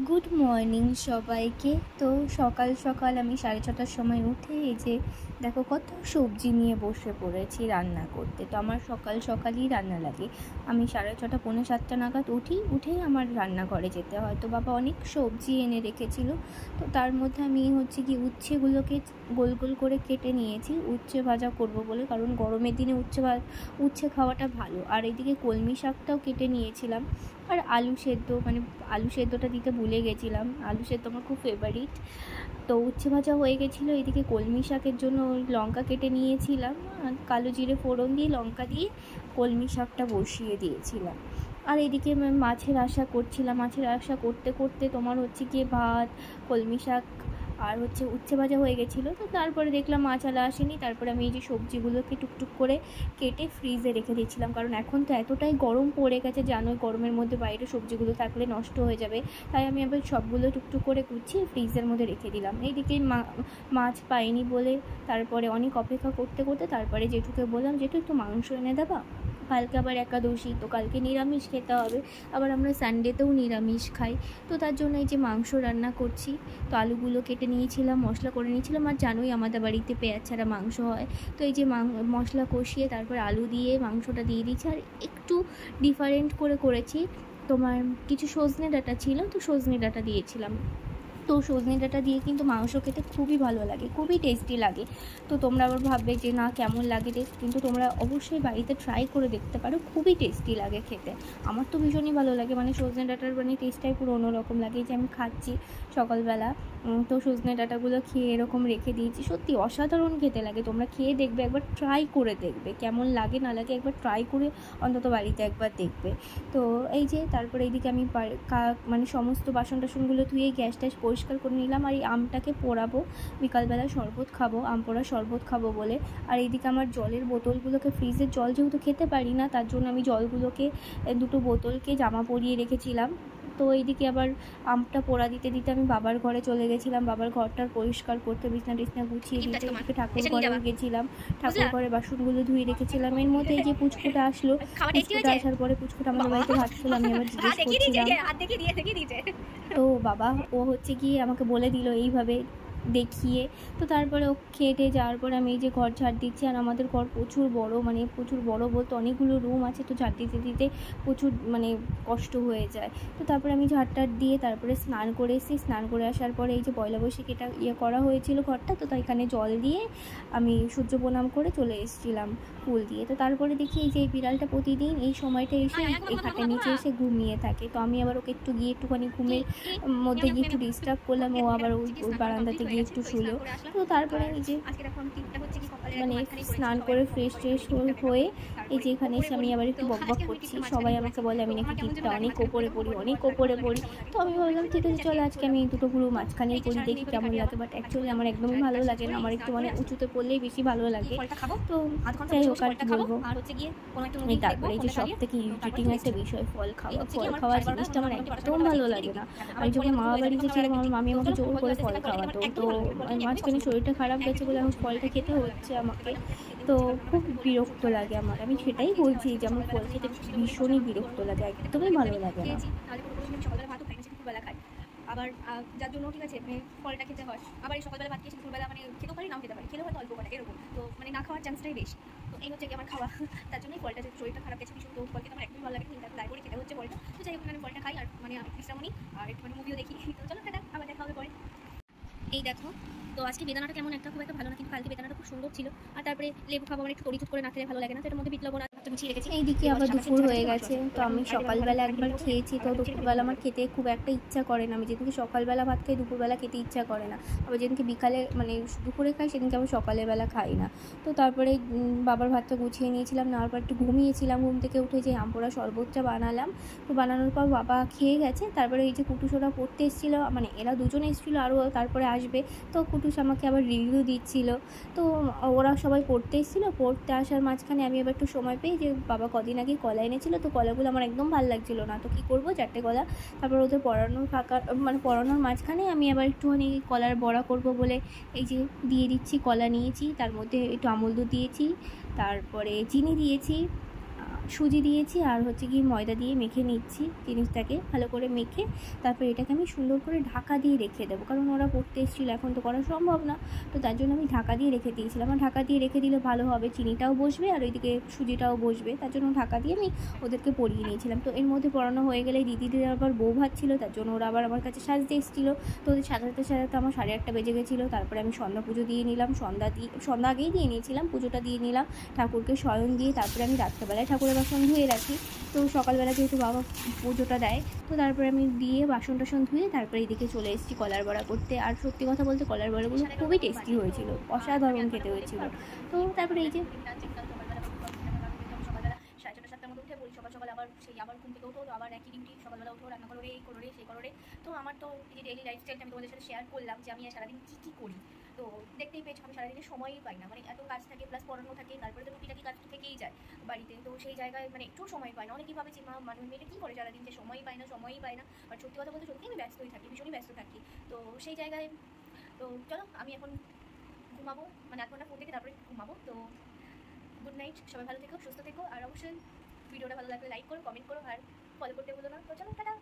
Good morning সবাইকে। তো সকাল সকাল আমি 6:30টার সময় উঠে এই যে দেখো কত সবজি নিয়ে বসে পড়েছি রান্না করতে। তো আমার সকাল সকালই রান্না লাগে। আমি 6:30 পৌনে 7টা নাগাদ উঠেই আমার রান্নাঘরে যেতে হয়। তো বাবা অনেক সবজি এনে রেখেছিল, তো তার মধ্যে আমি কি উচ্ছেগুলোকে গোল গোল করে কেটে নিয়েছি উচ্ছে ভাজা করব বলে, কারণ গরমের দিনে উচ্ছে খাওয়াটা ভালো। আর এদিকে কলমি শাকটাও কেটে নিয়েছিলাম, আর আলু সেদ্ধটা দিতে ভুলে গেছিলাম। আলু সেদ্ধ আমার খুব ফেভারিট। তো উচ্ছে ভাজা হয়ে গেছিলো। এদিকে কলমি শাকের জন্য লঙ্কা কেটে নিয়েছিলাম, কালো জিরে ফোড়ন দিয়ে লঙ্কা দিয়ে কলমি শাকটা বসিয়ে দিয়েছিলাম। আর এদিকে মাছের আশা করছিলাম। মাছের আশা করতে করতে তোমার গিয়ে ভাত, কলমি শাক আর উচ্ছে ভাজা হয়ে গেছিলো। তো তারপরে দেখলাম মাছ আলা আসেনি। তারপরে আমি এই যে সবজিগুলোকে টুকটুক করে কেটে ফ্রিজে রেখে দিচ্ছিলাম, কারণ এখন তো এতটাই গরম পড়ে গেছে, জানোই গরমের মধ্যে বাইরে সবজিগুলো থাকলে নষ্ট হয়ে যাবে। তাই আমি আবার সবগুলো টুকটুক করে গুছিয়ে ফ্রিজের মধ্যে রেখে দিলাম। এইদিকে মাছ পাইনি বলে তারপরে অনেক অপেক্ষা করতে করতে তারপরে জেঠুকে বললাম, জেঠু একটু মাংস এনে দেবা, কালকে আবার একাদশী, তো কালকে নিরামিষ খেতে হবে। আবার আমরা সানডেতেও নিরামিষ খাই। তো তার জন্য এই যে মাংস রান্না করছি। তো আলুগুলো কেটে নিয়েছিলাম, মশলা করে নিয়েছিলাম। আর জানোই আমাদের বাড়িতে পেঁয়াজ ছাড়া মাংস হয়। তো এই যে মশলা কষিয়ে তারপর আলু দিয়ে মাংসটা দিয়ে দিচ্ছি। আর একটু ডিফারেন্ট করেছি, তোমার কিছু সজনে ডাঁটা ছিল, তো সজনে ডাঁটা দিয়েছিলাম। তো সজনে ডাঁটা দিয়ে কিন্তু মাংস খেতে খুবই ভালো লাগে, খুবই টেস্টি লাগে। তো তোমরা আবার ভাববে যে না কেমন লাগে টেস্ট, কিন্তু তোমরা অবশ্যই বাড়িতে ট্রাই করে দেখতে পারো, খুবই টেস্টি লাগে খেতে। আমার তো ভীষণই ভালো লাগে, সজনে ডাঁটার টেস্টটাই পুরো অন্যরকম লাগে। যে আমি খাচ্ছি সকালবেলা, তো সজনে ডাঁটাগুলো খেয়ে এরকম রেখে দিয়েছি, সত্যি অসাধারণ খেতে লাগে। তোমরা খেয়ে দেখবে, একবার ট্রাই করে দেখবে কেমন লাগে না লাগে, একবার ট্রাই করে অন্তত বাড়িতে একবার দেখবে। তো এই যে তারপরে এইদিকে আমি সমস্ত বাসন টাসনগুলো ধুয়ে গ্যাস ট্যাস পরিষ্কার করে নিলাম। আর এই আমটাকে পোড়াবো, বিকালবেলা শরবত খাবো, আম পোড়া শরবত খাবো বলে। আর এইদিকে আমার জলের বোতলগুলোকে, ফ্রিজের জল যেহেতু খেতে পারি না, তার জন্য আমি জলগুলোকে দুটো বোতলকে জামা পরিয়ে রেখেছিলাম। তো এইদিকে আবার আমটা পোড়া দিতে আমি বাবার ঘরে চলে গেছিলাম, বাবার ঘরটার পরিষ্কার করতে, বিছনা টিছনা গুছিয়ে দিতে। এদিকে ঠাকুর ঘরেও গেছিলাম, ঠাকুর ঘরে বাসনগুলো ধুয়ে রেখেছিলাম। এর মধ্যে এই যে পুচকুটা আসলো, পুচকুটা আসার পরে পুচকুটা আমাদের বাড়িতে ভাত ছিল, আমি আবার জিজ্ঞেস করছিলাম। তো বাবা ও গিয়ে আমাকে বলে দিল এইভাবে দেখিয়ে। তো তারপরে ও খেটে যাওয়ার পরে আমি এই যে ঘর ঝাড় দিচ্ছি। আর আমাদের ঘর প্রচুর বড় বলতে অনেকগুলো রুম আছে, তো ঝাড় দিতে প্রচুর কষ্ট হয়ে যায়। তো তারপরে আমি ঝাড়টার দিয়ে তারপরে স্নান করে এসেছি। স্নান করে আসার পরে এই যে পয়লা বৈশাখ এটা করা হয়েছিল ঘরটা, তো এখানে জল দিয়ে আমি সূর্য প্রণাম করে চলে এসেছিলাম ফুল দিয়ে। তো তারপরে দেখি এই যে এই বিড়ালটা প্রতিদিন এই সময়টা এসে এই খাটের নিচে এসে ঘুমিয়ে থাকে। তো আমি আবার ওকে একটুখানি ঘুমের মধ্যে গিয়ে একটু ডিস্টার্ব করলাম, ও আবার ওই বারান্দাতে গিয়ে একটু শুলো। তো তারপরে এই যে স্নান করে ফ্রেশ হয়ে এই যে এখানে এসে আমি আবার একটু বকবক করছি। সবাই আমাকে বলে আমি নাকি টিপটা অনেক ওপরে পড়ি। তো আমি ভাবলাম ঠিক আছে চলো আজকে আমি দুটো পুরো মাঝখানেই পড়ি, দেখি কেমন লাগে। বাট অ্যাকচুয়ালি আমার একদমই ভালো লাগে না, আমার একটু উঁচুতে পড়লেই বেশি ভালো লাগে। তো যাই হোক আর কি বলবো। তারপরে এই যে সব থেকে ইরিটেটিং একটা বিষয়, ফল খাওয়া জিনিসটা আমার একদম ভালো লাগে না। আমি যখন মামা বাড়িতে ছিলাম, আমার মামি আমাকে জোর করে ফল খাওয়াতো। তো মাঝখানে শরীরটা খারাপ গেছে বলে এখন ফলটা খেতে হচ্ছে আমাকে। তো খুব বিরক্ত লাগে আমার, আমি সেটাই বলছি যে আমার ফল খেতে ভীষণই বিরক্ত লাগে, একদমই ভালো লাগে না। আবার যার জন্য ঠিক আছে ফলটা খেতে হয়। আবার এই সকালবেলা ভাত খেয়ে দুপুরবেলা খেতেও পারি, নাও খেতে পারি, খেলেও হয়তো অল্প কটা এরকম। তো না খাওয়ার চান্সটাই বেশি। তো এই হচ্ছে কি আমার খাওয়া। তার জন্যই ফলটা, যে শরীরটা খারাপ গেছে ভীষণ, তো ফল খেতে আমার একদমই ভালো লাগে, কিন্তু তাই করে খেতে হচ্ছে ফলটা। তো যাই হোক ফলটা খাই আর বিশ্রাম নিই আর একটু মুভিও দেখি। তো চলো টাটা, আবার দেখা হবে পরে। এই দেখো, তো আজকে বেদানাটা কেমন খুব একটা ভালো না, কিন্তু কালকে বেদানাটা খুব সুন্দর ছিল। আর তারপরে লেবু খাবো, একটু তরিচুট করে না খেলে ভালো লাগে না, তো এটার মধ্যে বিট লবণ গুছিয়ে রেখেছি। এইদিকে আবার দুপুর হয়ে গেছে। তো আমি সকালবেলা একবার খেয়েছি, তো দুপুরবেলা আমার খেতে খুব একটা ইচ্ছা করে না। আমি যেদিনকে সকালবেলা ভাত খাই দুপুরবেলা খেতে ইচ্ছা করে না, আবার যেদিনকে বিকালে দুপুরে খাই সেদিনকে আমি সকালবেলা খাই না। তো তারপরে বাবার ভাতটা গুছিয়ে নিয়েছিলাম, নেওয়ার পর একটু ঘুমিয়েছিলাম। ঘুম থেকে উঠে যে আম পোড়া শরবতটা বানালাম, তো বানানোর পর বাবা খেয়ে গেছে। তারপরে এই যে কুটুসোরা পড়তে এসেছিলো, এরা দুজনে এসেছিলো, আরও তারপরে আসবে। তো কুটুস আমাকে আবার রিভিউ দিচ্ছিল। তো ওরা সবাই পড়তে এসেছিলো, পড়তে আসার মাঝখানে আমি আবার একটু সময় পেয়ে যে বাবা কদিন আগে কলা এনেছিল, তো কলাগুলো আমার একদম ভালো লাগছিলো না, তো কী করবো 4টে কলা। তারপর ওদের পড়ানোর মাঝখানে আমি আবার একটুখানি কলার বড়া করব বলে এই যে দিয়ে দিচ্ছি, কলা নিয়েছি, তার মধ্যে একটু আমুল দুধ দিয়েছি, তারপরে চিনি দিয়েছি, সুজি দিয়েছি আর হচ্ছে কি ময়দা দিয়ে মেখে নিচ্ছি জিনিসটাকে ভালো করে মেখে। তারপর এটাকে আমি সুন্দর করে ঢাকা দিয়ে রেখে দেবো, কারণ ওরা পড়তে এসেছিলো, এখন তো করা সম্ভব না। তো তার জন্য আমি ঢাকা দিয়ে রেখে দিয়েছিলাম। আর ঢাকা দিয়ে রেখে দিলে ভালো হবে, চিনিটাও বসবে আর ওইদিকে সুজিটাও বসবে, তার জন্য ঢাকা দিয়ে আমি ওদেরকে পরিয়ে নিয়েছিলাম। তো এর মধ্যে পড়ানো হয়ে গেলে দিদিদের আবার বউ ভাত ছিল, তার জন্য ওরা আবার আমার কাছে সাজতে এসেছিলো। তো ওদের সাজাতে সাজাতে আমার 8:30 বেজে গেছিলো। তারপরে আমি সন্ধ্যা পুজো দিয়ে নিলাম, সন্ধ্যা আগেই দিয়ে নিয়েছিলাম, পুজোটা দিয়ে নিলাম, ঠাকুরকে শয়ন দিয়ে তারপরে আমি রাত্রেবেলায় ঠাকুরের বাসন ধুয়ে রাখি। তো সকালবেলা যেহেতু বাবা পুজোটা দেয়, তো তারপরে আমি দিয়ে বাসন টাসন ধুয়ে তারপরে এদিকে চলে এসেছি কলার বড়া করতে। আর সত্যি কথা বলতে কলার বড়াগুলো খুবই টেস্টি হয়েছিল, অসাধারণ খেতে হয়েছিল। তো তারপরে এই যে সকালবেলা 6:30-7টার মতো উঠে পড়ি, সকাল সকাল আবার ঘুম থেকে উঠো, তো আবার একই ডিউটি, সকালবেলা উঠো, রান্না করো রে, এই করো রে, সেই করো রে। তো আমার তো এই যে ডেইলি লাইফস্টাইলটা আমি তোমাদের সাথে শেয়ার করলাম যে আমি সারাদিন কী করি। তো দেখতেই পেয়েছো আমি সারাদিনে সময়ই পাই না, মানে এত কাজ থাকে, প্লাস পড়ানো থাকে, তারপরে তো টুকিটাকি কাজ থেকেই যায় বাড়িতে। তো সেই জায়গায় মানে একটু সময় পাই না। অনেকেই ভাবে যে মানে মেয়েটা কী করে সারাদিন, যে সময়ই পায় না। আর সত্যি কথা বলতে সত্যি আমি ব্যস্তই থাকি, ভীষণই ব্যস্ত থাকি। তো সেই জায়গায় তো চলো আমি এখন ঘুমাবো, মানে 8 ঘন্টা ফোন থেকে তারপরে ঘুমাবো। তো গুড নাইট, সবাই ভালো থেকো, সুস্থ থেকো। আর অবশ্যই ভিডিওটা ভালো লাগলে লাইক করো, কমেন্ট করো আর ফলো করতে ভুলো না। তো চলো টাটা।